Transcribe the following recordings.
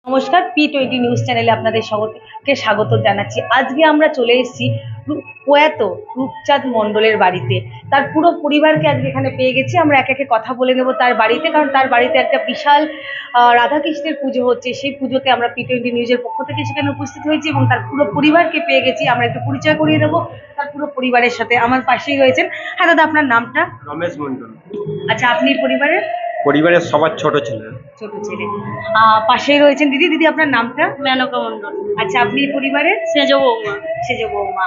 নমস্কার, P20 news চ্যানেলে আপনাদের স্বাগত জানাচ্ছি। আজকে আমরা চলে এসেছি প্রয়াত রূপচাঁদ মণ্ডলের বাড়িতে। তার পুরো পরিবারকে আজকে এখানে পেয়ে গেছি। আমরা একে একে কথা বলে নেব তার বাড়িতে, কারণ তার বাড়িতে একটা বিশাল রাধাকৃষ্ণের পুজো হচ্ছে। সেই পুজোতে আমরা P20 নিউজের পক্ষ থেকে সেখানে উপস্থিত হয়েছি এবং তার পুরো পরিবারকে পেয়ে গেছি। আমরা একটু পরিচয় করিয়ে দেবো তার পুরো পরিবারের সাথে। আমার পাশেই রয়েছেন। হ্যাঁ দাদা, আপনার নামটা? রমেশ মন্ডল। আচ্ছা, আপনি পরিবারের সবার ছোট ছেলে। পাশেই রয়েছেন দিদি। দিদি, আপনার নামটা? মেনকা মন্ডল। আচ্ছা, আপনি পরিবারের? সেজ বৌমা। সেজ বৌমা।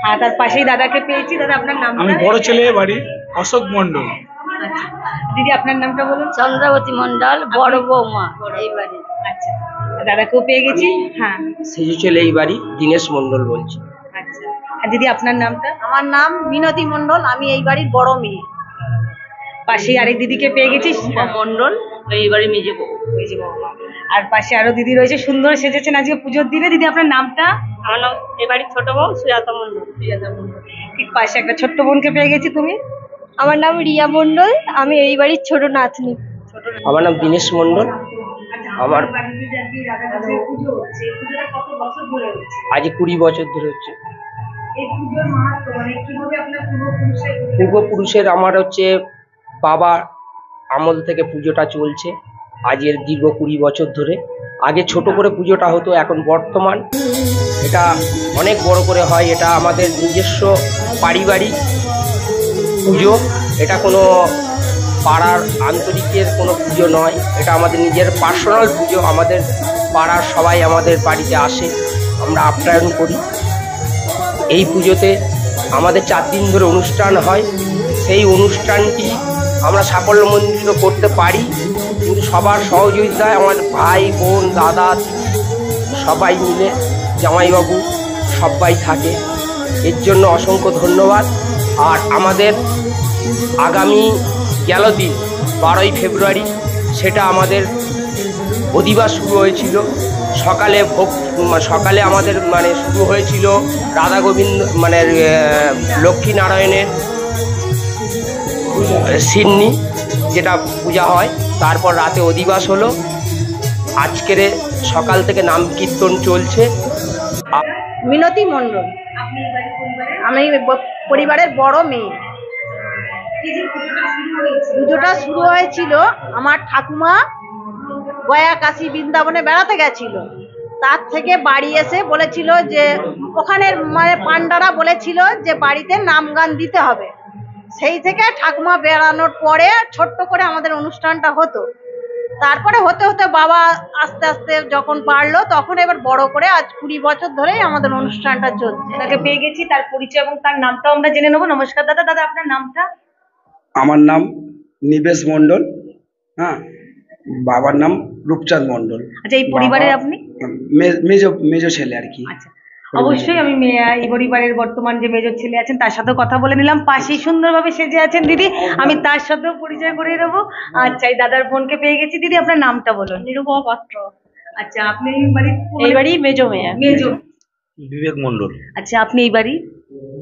হ্যাঁ, তার পাশেই দাদাকে পেয়েছি। দাদা, আপনার নামটা? আমি বড় ছেলে বাড়ি, অশোক মন্ডল। আচ্ছা দিদি, আপনার নামটা বলুন। চন্দ্রাবতী মন্ডল, বড় বৌমা এই বাড়ি। আচ্ছা, দাদাকেও পেয়ে গেছি। হ্যাঁ, সেজু ছেলে এই বাড়ি, দীনেশ মন্ডল বলছি। আচ্ছা। আর দিদি, আপনার নামটা? আমার নাম মিনতি মন্ডল, আমি এই বাড়ির বড় মেয়ে। পাশেই আরেক দিদিকে পেয়ে গেছি, মন্ডল, এই বাড়ি মেজে বউ। মেজে বৌমা। আর পাশে আরো দিদি রয়েছে, সুন্দর সেজেছেন আজকে পুজোর দিনে। দিদি, আপনার নামটা? আমার নাম এই বাড়ির ছোট বউ সুজাতা মন্ডল। ঠিক পাশে একটা ছোট্ট বোনকে পেয়ে গেছি। তুমি? আমার নাম রিয়া মন্ডল, আমি এই বাড়ির ছোট নাতনি। আমার নাম দীনেশ মন্ডল। আমার আজ 20 বছর ধরে হচ্ছে। পূর্বপুরুষের আমার হচ্ছে বাবা আমল থেকে পুজোটা চলছে আজের দীর্ঘ 20 বছর ধরে। আগে ছোট করে পুজোটা হতো, এখন বর্তমান এটা অনেক বড় করে হয়। এটা আমাদের নিজস্ব পারিবারিক পুজো, এটা কোনো পাড়ার আন্তরিকের কোনো পুজো নয়, এটা আমাদের নিজের পার্সোনাল পুজো। আমাদের পাড়ার সবাই আমাদের বাড়িতে আসে, আমরা আপ্যায়ন করি। এই পুজোতে আমাদের 4 দিন ধরে অনুষ্ঠান হয়। সেই অনুষ্ঠানটি আমরা সাফল্যমণ্ডিত করতে পারি কিন্তু সবার সহযোগিতায়, আমার ভাই বোন দাদা সবাই মিলে, জামাইবাবু সবাই থাকে, এর জন্য অসংখ্য ধন্যবাদ। আর আমাদের আগামী গেল দিন 12ই ফেব্রুয়ারি, সেটা আমাদের অধিবাস শুরু হয়েছিল। সকালে আমাদের শুরু হয়েছিল রাধা গোবিন্দ লক্ষ্মীনারায়ণের সিন্নি, যেটা পূজা হয়। তারপর রাতে অধিবাস হলো। আজকের সকাল থেকে নাম কীর্তন চলছে। মিনতি মন্ডল, আমি পরিবারের বড় মেয়ে। পুজোটা শুরু হয়েছিল, আমার ঠাকুমা গয়া কাশী বৃন্দাবনে বেড়াতে গেছিল। তার থেকে বাড়ি এসে বলেছিল যে ওখানের পান্ডারা বলেছিল যে বাড়িতে নাম গান দিতে হবে। সেই থেকে ঠাকুমা বেড়ানোর পরে ছোট্ট করে আমাদের অনুষ্ঠানটা হতো। তারপরে হতে হতে বাবা আস্তে আস্তে যখন পারলো, তখন এবার বড় করে আজ 20 বছর ধরেই আমাদের অনুষ্ঠানটা চলছে। তাকে পেয়ে গেছি, তার পরিচয় এবং তার নামটাও আমরা জেনে নেবো। নমস্কার দাদা। দাদা, আপনার নামটা? আমার নাম নিবেশ মন্ডল। হ্যাঁ, বাবার নাম রূপচাঁদ মন্ডল। আচ্ছা, এই পরিবারের আপনি? মেজ ছেলে আর কি। আচ্ছা, অবশ্যই আমি এই পরিবারের বর্তমান যে মেজর ছেলে আছেন তার সাথেও কথা বলে নিলাম। পাশেই সুন্দরভাবে সেজে আছেন দিদি, আমি তার সাথেও পরিচয় করিয়ে দেবো। আচ্ছা, এই দাদার বোনকে পেয়ে গেছি। দিদি, আপনার নামটা বলুন। নিরুপমা পাত্র। আচ্ছা, আপনি এই বাড়ি মেজো মেয়ে। বিবেক মন্ডল। আচ্ছা, আপনি এই বাড়ি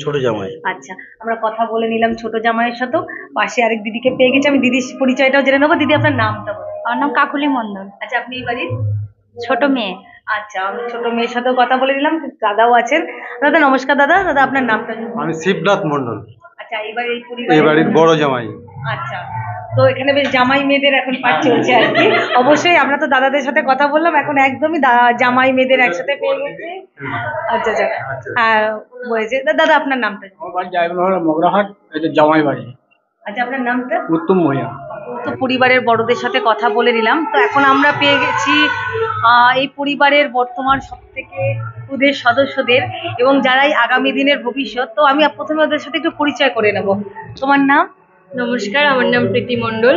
ছোট জামাই। আচ্ছা, আমরা কথা বলে নিলাম ছোট জামাইয়ের সাথেও। পাশে আরেক দিদিকে পেয়ে গেছি, আমি দিদির পরিচয়টাও জেনে নেবো। দিদি, আপনার নামটা বলুন। আমার নাম কাকুলি মন্ডল। আচ্ছা, আপনি এই বাড়ির ছোট মেয়ে। আচ্ছা, আমি ছোট মেয়ের সাথেও কথা বলে নিলাম। দাদাও আছেন। দাদা নমস্কার। দাদা, আপনার নামটা? আমি শিবনাথ মন্ডল। আচ্ছা, এই বাড়ির বড় জামাই। আচ্ছা, তো এখানে বেশ জামাই মেয়েদের এখন পাঠ চলছে আর কি। অবশ্যই আমরা তো দাদাদের সাথে কথা বললাম, এখন একদমই জামাই মেয়েদের একসাথে পেয়ে গেছি। আচ্ছা আচ্ছা, হ্যাঁ বলেছে। দাদা, আপনার নামটা? মগরাহাট, এটা জামাই বাড়ি। আচ্ছা, আপনার নামটা? উত্তম ভূঁইয়া। তো পরিবারের বড়দের সাথে কথা বলে নিলাম। তো এখন আমরা পেয়ে গেছি এই পরিবারের বর্তমান সবথেকে ওদের সদস্যদের এবং যারাই আগামী দিনের ভবিষ্যৎ। তো আমি প্রথমে ওদের সাথে একটু পরিচয় করে নেব। তোমার নাম? নমস্কার, আমার নাম প্রীতি মন্ডল।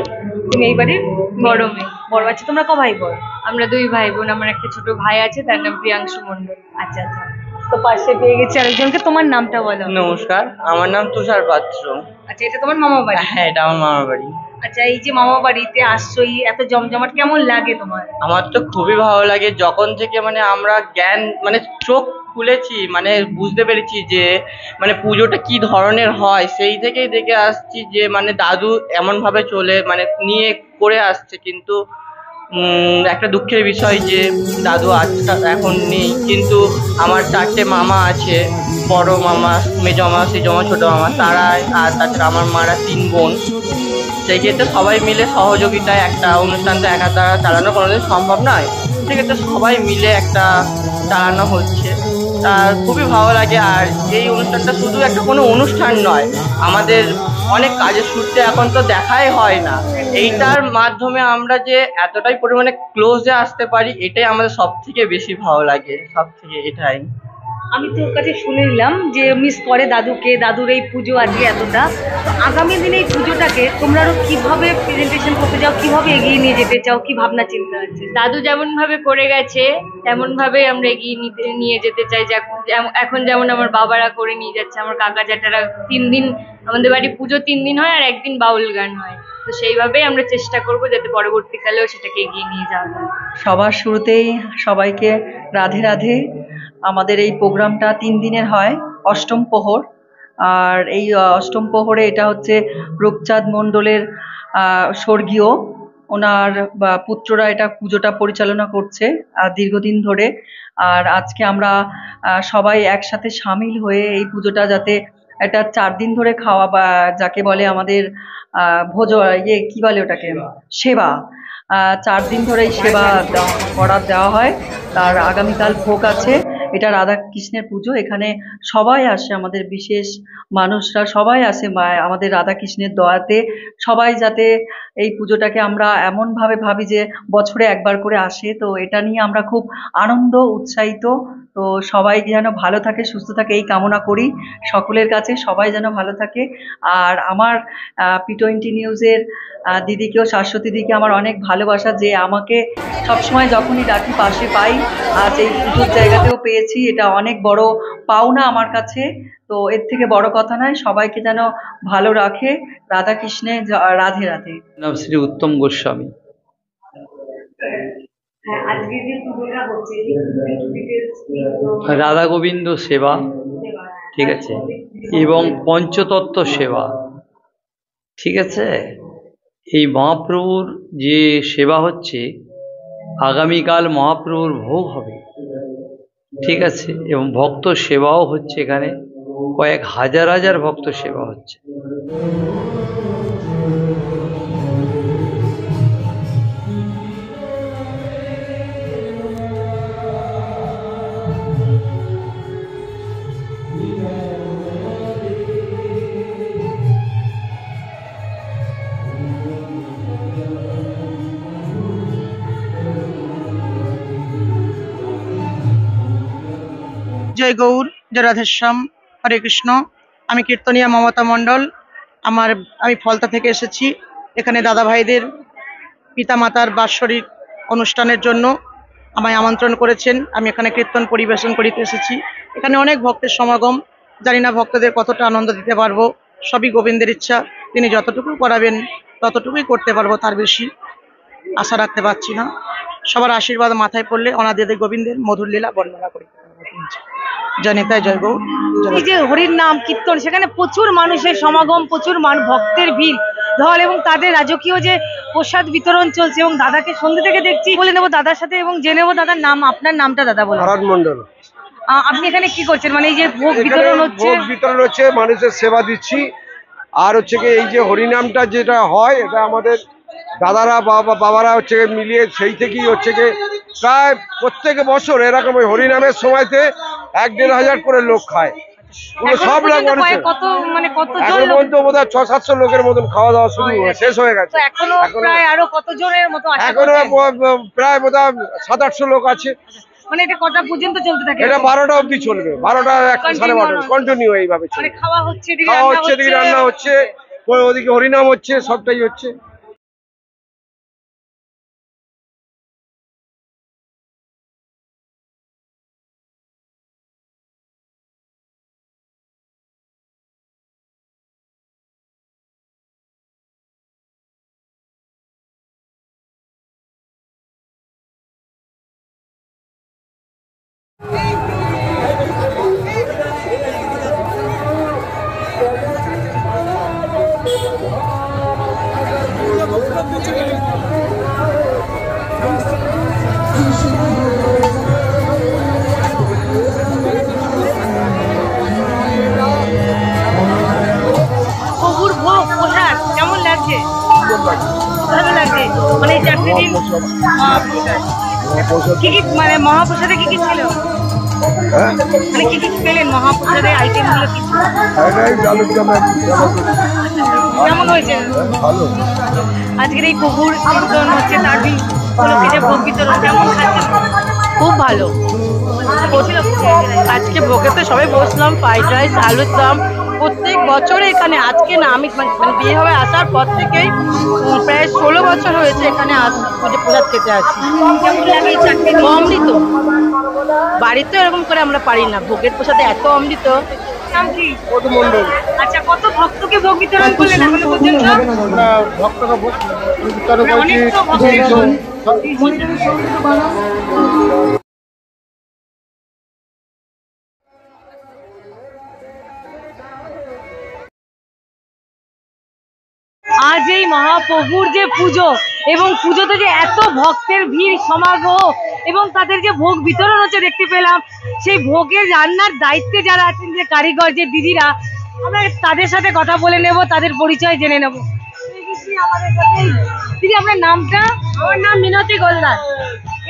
তুমি এই বাড়ির বড় মেয়ে। বড় বাচ্চা। তোমরা ক ভাই বোন? আমরা 2 ভাই বোন। আমার একটা ছোট ভাই আছে, তার নাম প্রিয়াংশু মন্ডল। আচ্ছা আচ্ছা, তো পাশে পেয়ে গেছি আরেকজনকে। তোমার নামটা বলো। নমস্কার, আমার নাম তুষার পাত্র। আচ্ছা, এটা তোমার মামা বাড়ি? হ্যাঁ, এটা আমার মামার বাড়ি। আচ্ছা, এই যে মামা বাড়িতে আসছো, এত জমজমাট কেমন লাগে তোমার? আমার তো খুবই ভালো লাগে। যখন থেকে আমরা জ্ঞান চোখ খুলেছি, বুঝতে পেরেছি যে পুজোটা কি ধরনের হয়, সেই থেকেই দেখে আসছি যে দাদু এমন ভাবে চলে নিয়ে করে আসছে। কিন্তু একটা দুঃখের বিষয় যে দাদু এখন নেই, কিন্তু আমার 4টে মামা আছে, বড় মামা, মেজো মামা, সেজো মামা, ছোটো মামা, তারা আর তাছাড়া আমার মারা 3 বোন। সেই ক্ষেত্রে সবাই মিলে সহযোগিতায় একটা অনুষ্ঠানটা একা দ্বারা চালানো কোনোদিন সম্ভব নয়, সেক্ষেত্রে সবাই মিলে একটা চালানো হচ্ছে, আর খুবই ভালো লাগে। আর এই অনুষ্ঠানটা শুধু একটা কোনো অনুষ্ঠান নয়, আমাদের অনেক কাজের সূত্রে এখন তো দেখাই হয় না, এইটার মাধ্যমে আমরা যে এতটাই পরিমাণে ক্লোজে আসতে পারি, এটাই আমাদের সব থেকে বেশি ভালো লাগে, সব থেকে এটাই। আমি তোর কাছে শুনে নিলাম যে মিস করে দাদুকে, দাদুর এই পুজো আজকে এতটা, তো আগামী দিনে এই পুজোটাকে তোমরা আরো কিভাবে প্রেজেন্টেশন করতে চাও, কিভাবে এগিয়ে নিয়ে যেতে চাও, কি ভাবনা চিন্তা আছে? দাদু যেমন ভাবে করে গেছে তেমন ভাবে আমরা এগিয়ে নিয়ে যেতে চাই। এখন যেমন আমার বাবারা করে নিয়ে যাচ্ছে, আমার কাকা জ্যাঠারা 3 দিন, আমাদের বাড়ি পুজো 3 দিন হয় আর 1 দিন বাউল গান হয়, তো সেইভাবেই আমরা চেষ্টা করব যাতে পরবর্তীকালেও সেটাকে এগিয়ে নিয়ে যাওয়া যায়। সবার শুরুতেই সবাইকে রাধে রাধে। আমাদের এই প্রোগ্রামটা 3 দিনের হয়, অষ্টম প্রহর। আর এই অষ্টম প্রহরে এটা হচ্ছে রূপচাঁদ মণ্ডলের স্বর্গীয় ওনার পুত্ররা এটা পুজোটা পরিচালনা করছে দীর্ঘদিন ধরে। আর আজকে আমরা সবাই একসাথে সামিল হয়ে এই পুজোটা যাতে এটা 4 দিন ধরে খাওয়া, বা যাকে বলে আমাদের কি বলে ওটাকে, সেবা। 4 দিন ধরে এই সেবা দেওয়া হয়। তার আগামীকাল ভোগ আছে। এটা রাধা কৃষ্ণের পুজো, এখানে সবাই আসে, আমাদের বিশেষ মানুষরা সবাই আসে আমাদের রাধা কৃষ্ণের দয়াতে। সবাই যাতে এই পুজোটাকে আমরা এমনভাবে ভাবি যে বছরে একবার করে আসে, তো এটা নিয়ে আমরা খুব আনন্দ উৎসাহিত। তো সবাই যেন ভালো থাকে, সুস্থ থাকে, এই কামনা করি সকলের কাছে, সবাই যেন ভালো থাকে। আর আমার P20 নিউজের দিদিকেও, শাশ্বতী দিদিকে আমার অনেক ভালোবাসা, যে আমাকে সবসময় যখনই ডাকি পাশে পাই, আজ এই পুজোর জায়গাতেও পেয়েছি, এটা অনেক বড় পাওনা আমার কাছে। তো এর থেকে বড় কথা নয়, সবাইকে যেন ভালো রাখে রাধা কৃষ্ণে, রাধে রাধে। নাম শ্রী উত্তম গোস্বামী। আজকে যে পুজোটা হচ্ছে, রাধা গোবিন্দ সেবা, ঠিক আছে, এবং পঞ্চতত্ত্ব সেবা, ঠিক আছে। এই মহাপ্রভুর যে সেবা হচ্ছে, আগামীকাল মহাপ্রভুর ভোগ হবে, ঠিক আছে, এবং ভক্ত সেবাও হচ্ছে, এখানে কয়েক হাজার হাজার ভক্ত সেবা হচ্ছে। জয় গৌর, জয় রাধেশ্যাম, হরে কৃষ্ণ। আমি কীর্তনিয়া মমতা মণ্ডল। আমি ফলতা থেকে এসেছি। এখানে দাদা ভাইদের পিতামাতার বাৎসরিক অনুষ্ঠানের জন্য আমায় আমন্ত্রণ করেছেন। আমি এখানে কীর্তন পরিবেশন করিতে এসেছি। এখানে অনেক ভক্তের সমাগম। জানি না ভক্তদের কতটা আনন্দ দিতে পারবো, সবই গোবিন্দের ইচ্ছা। তিনি যতটুকু করাবেন ততটুকুই করতে পারবো, তার বেশি আশা রাখতে পারছি না। সবার আশীর্বাদ মাথায় পড়লে অনাদি গোবিন্দের মধুর লীলা বর্ণনা করি। জনিতায় জয় গৌর। এই যে হরির নাম কীর্তন, সেখানে প্রচুর মানুষের সমাগম, প্রচুর ভক্তের ভিড় ঢল, এবং তাদের রাজকীয় যে প্রসাদ বিতরণ চলছে, এবং দাদাকে সন্ধ্যে থেকে দেখছি। বলে নেবো দাদার সাথে এবং জেনে নেবো দাদার নাম। আপনার নামটা দাদা বলুন। ভারত মন্ডল। আপনি এখানে কি করছেন? মানে এই যে ভোগ বিতরণ হচ্ছে, ভোগ বিতরণ হচ্ছে, মানুষের সেবা দিচ্ছি। আর হচ্ছে কি, এই যে হরিনামটা যেটা হয়, এটা আমাদের দাদারা বাবারা হচ্ছে মিলিয়ে সেই থেকেই হচ্ছে কি প্রায় প্রত্যেক বছর এরকম ওই হরিনামের সময়তে 1-1.5 হাজার করে লোক খায়। সব লোক কত মানে কত এখন পর্যন্ত বোধহয় 600-700 লোকের মতন খাওয়া দাওয়া শুরু শেষ হয়ে গেছে। এখনো প্রায় আরো কতজনের মতো আছে? এখনো প্রায় বোধহয় 700-800 লোক আছে। মানে এটা কটা পর্যন্ত চলতে থাকে? এটা 12টা অবধি চলবে, 12টা 1-12:30 কন্টিনিউ এইভাবে চলবে। মানে খাওয়া হচ্ছে, এদিকে রান্না হচ্ছে, ওদিকে হরিনাম হচ্ছে, সবটাই হচ্ছে। মহাপ্রসাদ কি মানে মহাপ্রসাদে কি ছিল? হ্যাঁ মানে কি পেলেন মহাপ্রসাদের আইটেম গুলো কি ছিল? ফ্রাইড রাইস আলুর দম কেমন হয়েছে? ভালো। আজকের এই প্রভুর কীর্তন হচ্ছে তার উপলক্ষে যে ভোগ বিতরণ কেমন খাচ্ছেন? খুব ভালো। আজকে ভোগেতে সবাই বসলাম, ফ্রাইড রাইস আলুর দম। প্রত্যেক বছরে এখানে, আজকে না, আমি মানে বিয়ে হয়ে আসার পর থেকেই প্রায় 16 বছর হয়েছে এখানে প্রসাদ খেতে আসি। অমৃত, বাড়িতে এরকম করে আমরা পারি না, ভোগের প্রসাদে এত অমৃত। নাম কি? আচ্ছা, কত ভক্তকে ভোগ বিতরণ করলেন এখনো পর্যন্ত? অনেক তো ভক্তের আজ এই মহাপ্রভুর যে পুজো এবং পুজোতে যে এত ভক্তের ভিড় সমাগম এবং তাদের যে ভোগ বিতরণ হচ্ছে দেখতে পেলাম, সেই ভোগের রান্নার দায়িত্বে যারা আছেন, যে কারিগর, যে দিদিরা, আমরা তাদের সাথে কথা বলে নেব, তাদের পরিচয় জেনে নেব। দিদি, আপনার নামটা? আমার নাম মিনতি গোলদার।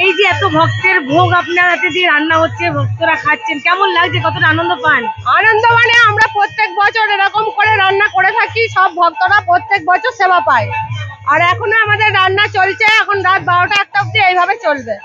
এই যে এত ভক্তের ভোগ আপনার হাতে দিয়ে রান্না হচ্ছে, ভক্তরা খাচ্ছেন, কেমন লাগছে? কতটা আনন্দ পান? আনন্দ মানে আমরা প্রত্যেক বছর এরকম করে রান্না করে থাকি, সব ভক্তরা প্রত্যেক বছর সেবা পায়। আর এখনো আমাদের রান্না চলছে, এখন রাত 12টা 1টা অবধি এইভাবে চলবে।